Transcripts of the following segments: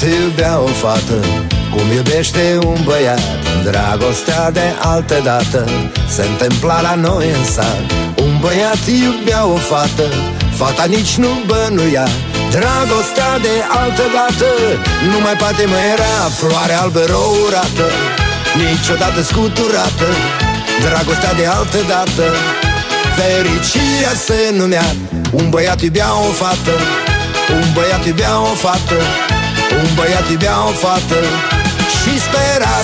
băiat iubea o fată, cum iubește un băiat. Dragostea de altă dată se întâmpla la noi în sat. Un băiat iubea o fată, fata nici nu bănuia. Dragostea de altă dată nu mai poate mai era. Floare albă rourată, niciodată scuturată. Dragostea de altă dată, fericirea se numea. Un băiat iubea o fată, un băiat iubea o fată, un băiat iubea o fată și spera.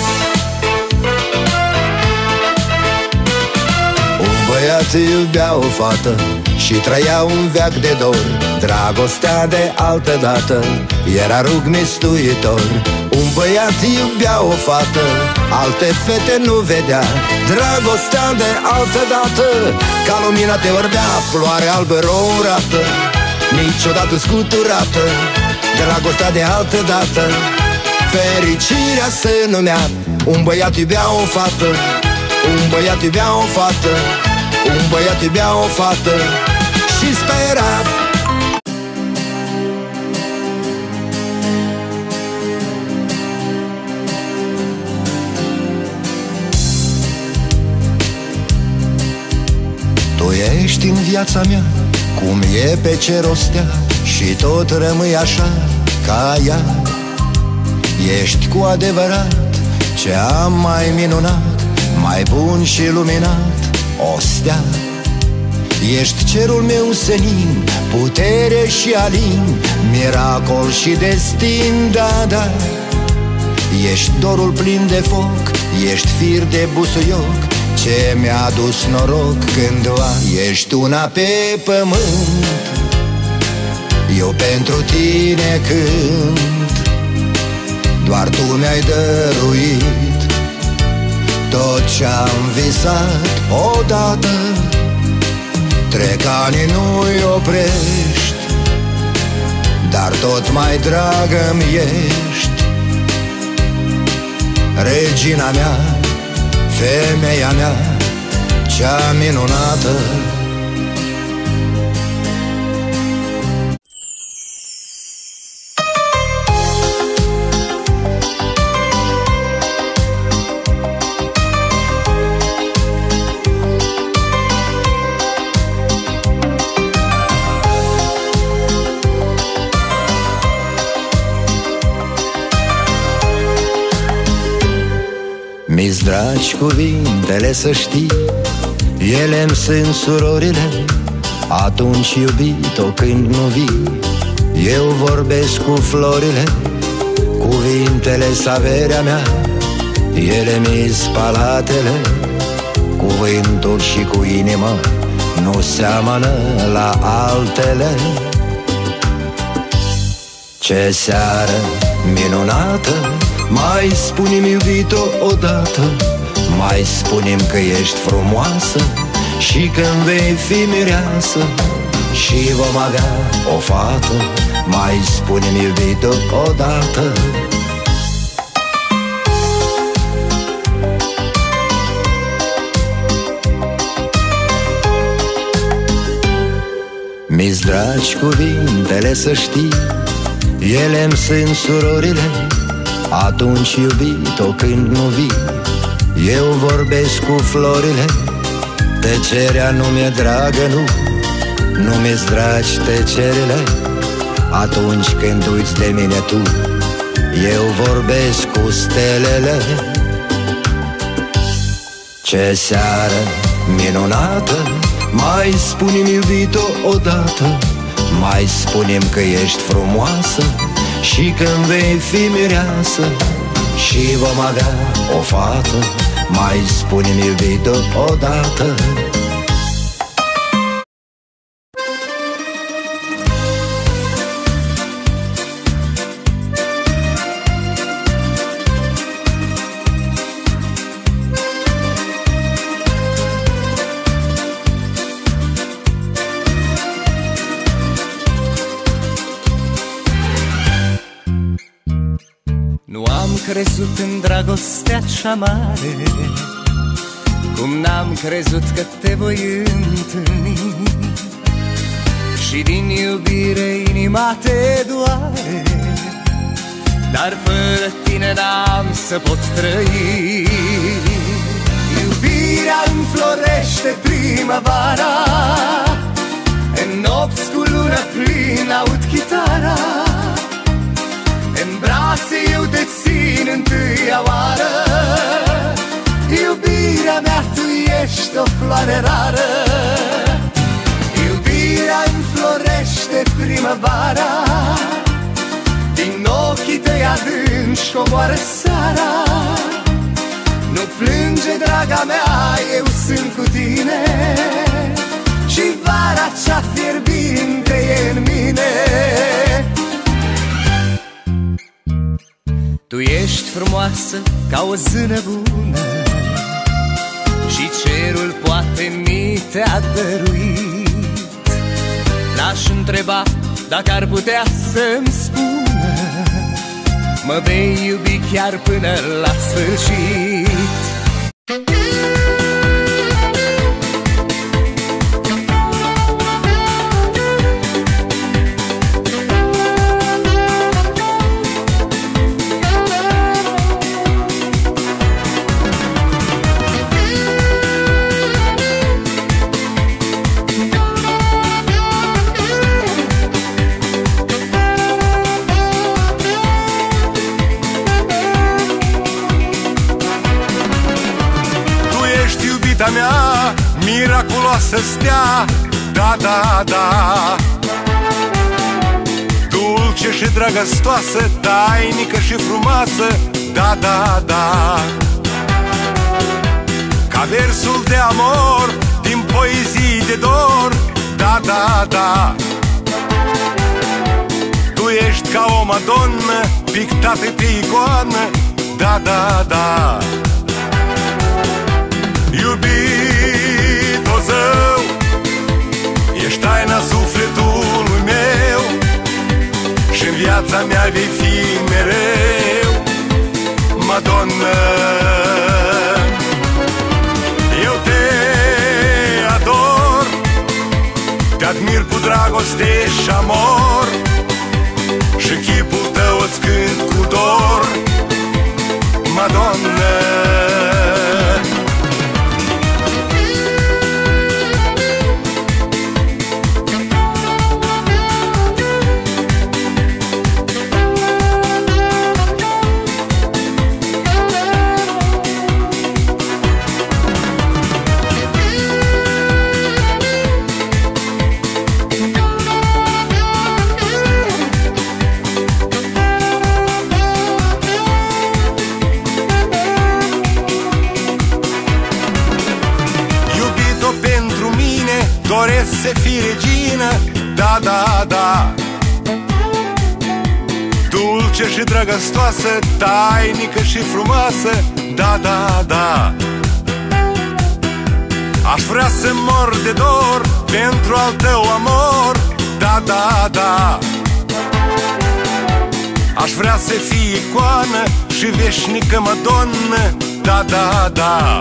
Un băiat iubea o fată și trăia un veac de dor. Dragostea de altă dată era rug mistuitor. Un băiat iubea o fată, alte fete nu vedea. Dragostea de altă dată ca lumina te orbea. Floare albă rourată, niciodată scuturată. Dragostea de altă dată, fericirea se numea. Un băiat iubea o fată, un băiat iubea o fată, un băiat iubea o fată și spera. Tu ești în viața mea, cum e pe cer o stea, și tot rămâi așa ca ea. Ești cu adevărat ce am mai minunat, mai bun și luminat, o stea. Ești cerul meu senin, putere și alin, miracol și destin, da, da. Ești dorul plin de foc, ești fir de busuioc, ce mi-a adus noroc cândva. Ești una pe pământ, eu pentru tine cânt. Doar tu mi-ai dăruit tot ce-am visat odată. Trec ani, nu-i oprești, dar tot mai dragă-mi ești. Regina mea, femeia mea, cea minunată. Mi-s dragi cuvintele, să știi, ele-mi sunt surorile. Atunci, iubito, când nu vii, eu vorbesc cu florile. Cuvintele-s averea mea, ele mi-s palatele. Cuvântul și cu inima nu seamănă la altele. Ce seară minunată, mai spune-mi, iubito, odată. Mai spune-mi că ești frumoasă și când vei fi mireasă și vom avea o fată. Mai spune-mi, iubito, odată. Mi-s dragi cuvintele, să știi, ele-mi sunt surorile. Atunci, iubito, când nu vii, eu vorbesc cu florile. Tăcerea nu mi-e dragă, nu, nu mi-s dragi tăcerile. Atunci când uiți de mine tu, eu vorbesc cu stelele. Ce seară minunată, mai spune-mi, iubito, odată. Mai spune-mi că ești frumoasă și când vei fi mireasă și vom avea o fată. Mai spune-mi, iubito, odată. Nu am crezut în dragostea cea mare, cum n-am crezut că te voi întâlni. Și din iubire inima te doare, dar fără tine n-am să pot trăi. Iubirea înflorește primăvara, în nopți cu lună plină aud chitara. În brațe eu te țin întâia oară, iubirea mea, tu ești o floare rară. Iubirea înflorește primăvara, din ochii tăi adânci coboară seara. Nu plânge, draga mea, eu sunt cu tine, și vara cea fierbinte e în mine. Tu ești frumoasă ca o zână bună, și cerul poate mi te-a dăruit. L-aș întreba dacă ar putea să-mi spună, mă vei iubi chiar până la sfârșit. Mea, miraculoasă stea, da, da, da. Dulce și drăgăstoasă, tainică și frumoasă, da, da, da. Ca versul de amor din poezii de dor, da, da, da. Tu ești ca o madonnă pictată pe icoană, da, da, da. Iubito zău, ești taina sufletului meu, și-n viața mea vei fi mereu, Madonna. Eu te ador, te admir cu dragoste și amor, și chipul tău îți cânt cu dor, Madonna. Doresc să fii regină, da, da, da. Dulce și drăgăstoasă, tainică și frumoasă, da, da, da. Aș vrea să mor de dor pentru al tău amor, da, da, da. Aș vrea să fii icoană și veșnică Madonnă, da, da, da.